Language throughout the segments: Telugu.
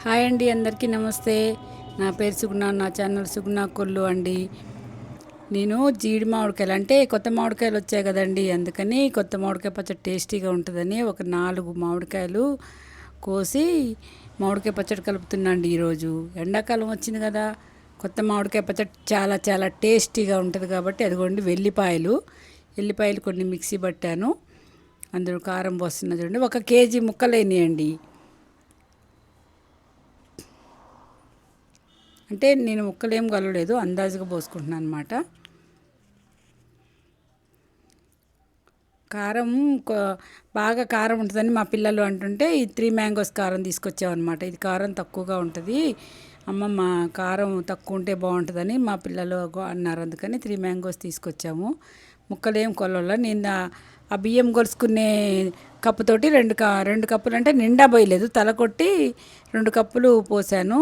హాయ్ అండి, అందరికీ నమస్తే. నా పేరు సుగుణ, నా ఛానల్ సుగుణ కొల్లు అండి. నేను జీడి మామిడికాయలు అంటే కొత్త మామిడికాయలు వచ్చాయి కదండి, అందుకని కొత్త మామిడికాయ పచ్చడి టేస్టీగా ఉంటుందని ఒక 4 మామిడికాయలు కోసి మామిడికాయ పచ్చడి కలుపుతున్నా అండి. ఈరోజు ఎండాకాలం వచ్చింది కదా, కొత్త మామిడికాయ పచ్చడి చాలా చాలా టేస్టీగా ఉంటుంది కాబట్టి అదిగోండి ఎల్లిపాయలు కొన్ని మిక్సీ పట్టాను. అందులో కారం పోస్తున్నా చూడండి. 1 కేజీ ముక్కలు అయినాయండి. అంటే నేను ముక్కలేం కలవలేదు, అందాజుగా పోసుకుంటున్నాను అనమాట. కారం బాగా కారం ఉంటుందని మా పిల్లలు అంటుంటే ఈ 3 మ్యాంగోస్ కారం తీసుకొచ్చామన్నమాట. ఇది కారం తక్కువగా ఉంటుంది అమ్మమ్మ, కారం తక్కువ ఉంటే బాగుంటుందని మా పిల్లలు అన్నారు. అందుకని 3 మ్యాంగోస్ తీసుకొచ్చాము. ముక్కలేం కొలవల. నేను ఆ బియ్యం కొలుసుకునే కప్పుతోటి 2 కప్పులు అంటే నిండా పోయలేదు, తల కొట్టి 2 కప్పులు పోసాను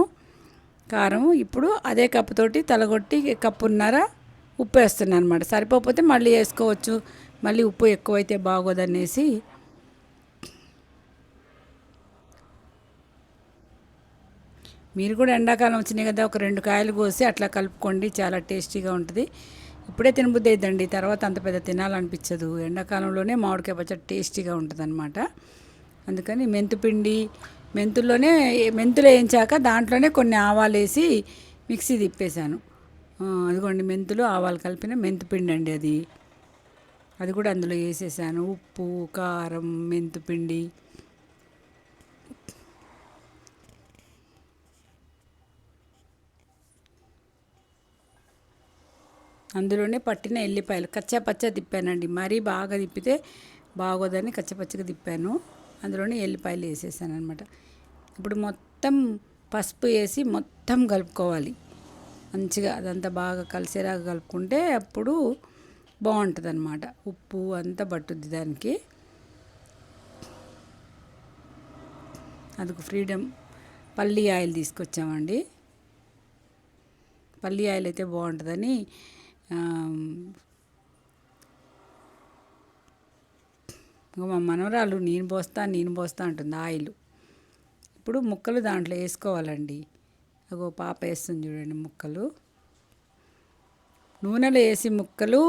కారం. ఇప్పుడు అదే కప్పుతోటి తలగొట్టి కప్పున్నర ఉప్పు వేస్తున్నాను అనమాట. సరిపోతే మళ్ళీ వేసుకోవచ్చు, మళ్ళీ ఉప్పు ఎక్కువైతే బాగోదనేసి. మీరు కూడా ఎండాకాలం వచ్చినాయి కదా, ఒక 2 కాయలు కోసి అట్లా కలుపుకోండి, చాలా టేస్టీగా ఉంటుంది. ఇప్పుడే తినబుద్ధి అయిద్దండి, తర్వాత అంత పెద్ద తినాలనిపించదు. ఎండాకాలంలోనే మామిడికాయ పచ్చడి టేస్టీగా ఉంటుంది అనమాట. అందుకని మెంతులు వేయించాక దాంట్లోనే కొన్ని ఆవాలు వేసి మిక్సీ తిప్పేశాను. అదిగోండి, మెంతులు ఆవాలు కలిపిన మెంతుపిండి అండి అది కూడా అందులో వేసేసాను. ఉప్పు, కారం, మెంతుపిండి, అందులోనే పట్టిన ఎల్లిపాయలు కచ్చా తిప్పానండి. మరీ బాగా తిప్పితే బాగోదని కచ్చపచ్చగా తిప్పాను. అందులోనే ఎల్లిపాయలు వేసేసాను అనమాట. ఇప్పుడు మొత్తం పసుపు వేసి మొత్తం కలుపుకోవాలి మంచిగా. అదంతా బాగా కలిసేలాగా కలుపుకుంటే అప్పుడు బాగుంటుంది అనమాట. ఉప్పు అంతా పట్టుద్ది దానికి. అందుకు ఫ్రీడమ్ పల్లి ఆయిల్ తీసుకొచ్చామండి. పల్లి ఆయిల్ అయితే బాగుంటుందని మా మనవరాలు నేను పోస్తా అంటుంది ఆయిల్. ఇప్పుడు ముక్కలు దాంట్లో వేసుకోవాలండి. అగో పాప వేస్తుంది చూడండి ముక్కలు. నూనెలో వేసి ముక్కలు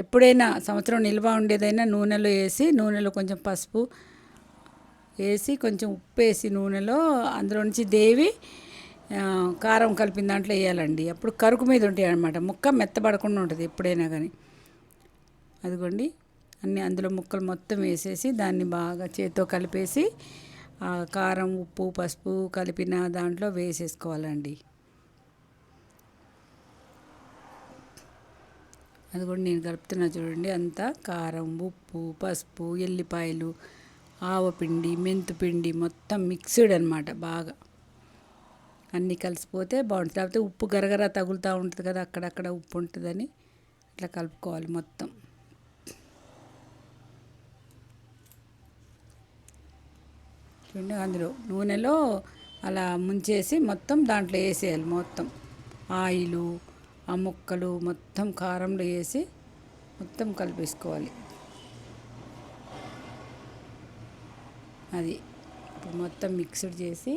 ఎప్పుడైనా సంవత్సరం నిల్వ ఉండేదైనా నూనెలో వేసి, నూనెలో కొంచెం పసుపు వేసి, కొంచెం ఉప్పు వేసి నూనెలో అందులో నుంచి దేవి కారం కలిపిన దాంట్లో వేయాలండి. అప్పుడు కరుకు మీద ఉంటాయి అన్నమాట, ముక్క మెత్తబడకుండా ఉంటుంది ఎప్పుడైనా కానీ. అదిగోండి, అందులో ముక్కలు మొత్తం వేసేసి దాన్ని బాగా చేత్తో కలిపేసి కారం, ఉప్పు, పసుపు కలిపిన దాంట్లో వేసేసుకోవాలండి. అది కూడా నేను కలుపుతున్నా చూడండి. అంతా కారం, ఉప్పు, పసుపు, ఎల్లిపాయలు, ఆవపిండి, మెంతుపిండి మొత్తం మిక్స్డ్ అనమాట. బాగా అన్నీ కలిసిపోతే బాగుంటుంది. లేకపోతే ఉప్పు గరగర తగులుతూ ఉంటుంది కదా, అక్కడక్కడ ఉప్పు ఉంటుందని అట్లా కలుపుకోవాలి మొత్తం. చూడండి, అందులో నూనెలో అలా ముంచేసి మొత్తం దాంట్లో వేసేయాలి. మొత్తం ఆయిలు, ఆ ముక్కలు మొత్తం కారంలో వేసి మొత్తం కలిపేసుకోవాలి. అది ఇప్పుడు మొత్తం మిక్స్డ్ చేసి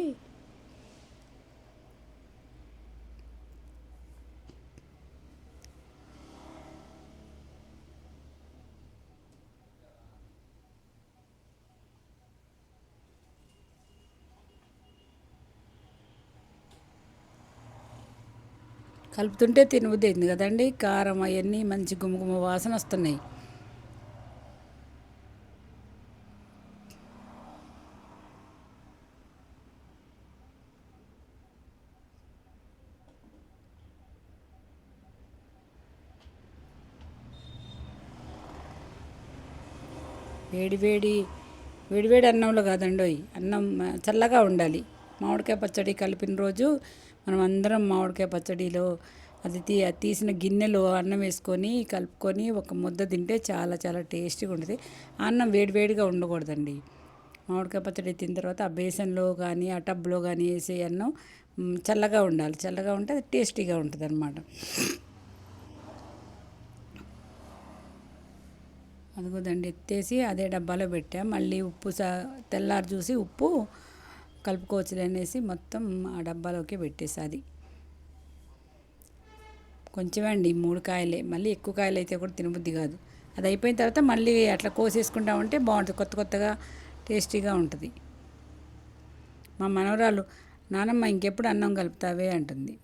కలుపుతుంటే తినబుద్ధి అయింది కదండి. కారం అవన్నీ మంచి గుమగుమ వాసన వస్తున్నాయి. వేడి అన్నంలో కాదండి, అన్నం చల్లగా ఉండాలి. మామిడికాయ పచ్చడి కలిపిన రోజు మనం అందరం మామిడికాయ పచ్చడిలో అది తీసిన గిన్నెలో అన్నం వేసుకొని కలుపుకొని ఒక ముద్ద తింటే చాలా చాలా టేస్టీగా ఉంటుంది. అన్నం వేడిగా ఉండకూడదండి. మామిడికాయ పచ్చడి తిన్న తర్వాత ఆ బేసన్లో కానీ ఆ టబ్లో కానీ వేసే అన్నం చల్లగా ఉండాలి. చల్లగా ఉంటే అది టేస్టీగా ఉంటుంది అన్నమాట. అదిగోదండి, ఎత్తేసి అదే డబ్బాలో పెట్టా. మళ్ళీ ఉప్పు తెల్లారి చూసి ఉప్పు కలుపుకోవచ్చులే అనేసి మొత్తం ఆ డబ్బాలోకి పెట్టేసాది. కొంచెమే అండి, 3 కాయలే. మళ్ళీ ఎక్కువ కాయలు అయితే కూడా తినబుద్ధి కాదు. అది అయిపోయిన తర్వాత మళ్ళీ అట్లా కోసేసుకుంటా ఉంటే బాగుంటుంది, కొత్త కొత్తగా టేస్టీగా ఉంటుంది. మా మనవరాలు, నానమ్మ ఇంకెప్పుడు అన్నం కలుపుతావే అంటుంది.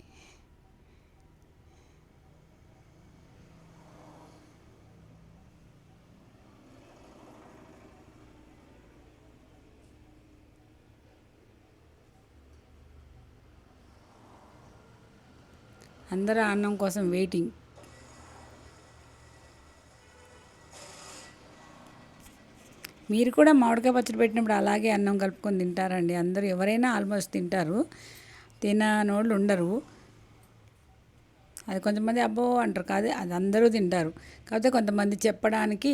అందరూ అన్నం కోసం వెయిటింగ్. మీరు కూడా మామిడికాయ పచ్చడి పెట్టినప్పుడు అలాగే అన్నం కలుపుకొని తింటారండి అందరూ? ఎవరైనా ఆల్మోస్ట్ తింటారు, తిననోళ్ళు ఉండరు. అది కొంతమంది అబ్బో అంటారు, కాదు అది అందరూ తింటారు. కాకపోతే కొంతమంది చెప్పడానికి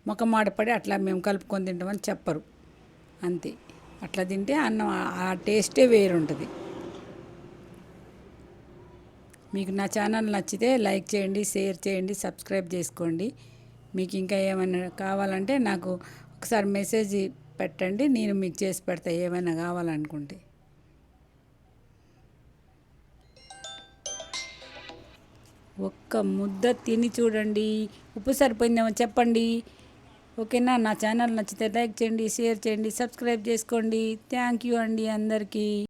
మొఖమాట పడి అట్లా మేము కలుపుకొని తింటామని చెప్పరు, అంతే. అట్లా తింటే అన్నం ఆ టేస్టే వేరుంటుంది. మీకు నా ఛానల్ నచ్చితే లైక్ చేయండి, షేర్ చేయండి, సబ్స్క్రైబ్ చేసుకోండి. మీకు ఇంకా ఏమైనా కావాలంటే నాకు ఒకసారి మెసేజ్ పెట్టండి, నేను మీకు చేసి పెడతా ఏమైనా కావాలనుకుంటే. ఒక్క ముద్ద తిని చూడండి, ఉప్పు సరిపోయిందేమో చెప్పండి. ఓకేనా? నా ఛానల్ నచ్చితే లైక్ చేయండి, షేర్ చేయండి, సబ్స్క్రైబ్ చేసుకోండి. థ్యాంక్ యూ అండి అందరికీ.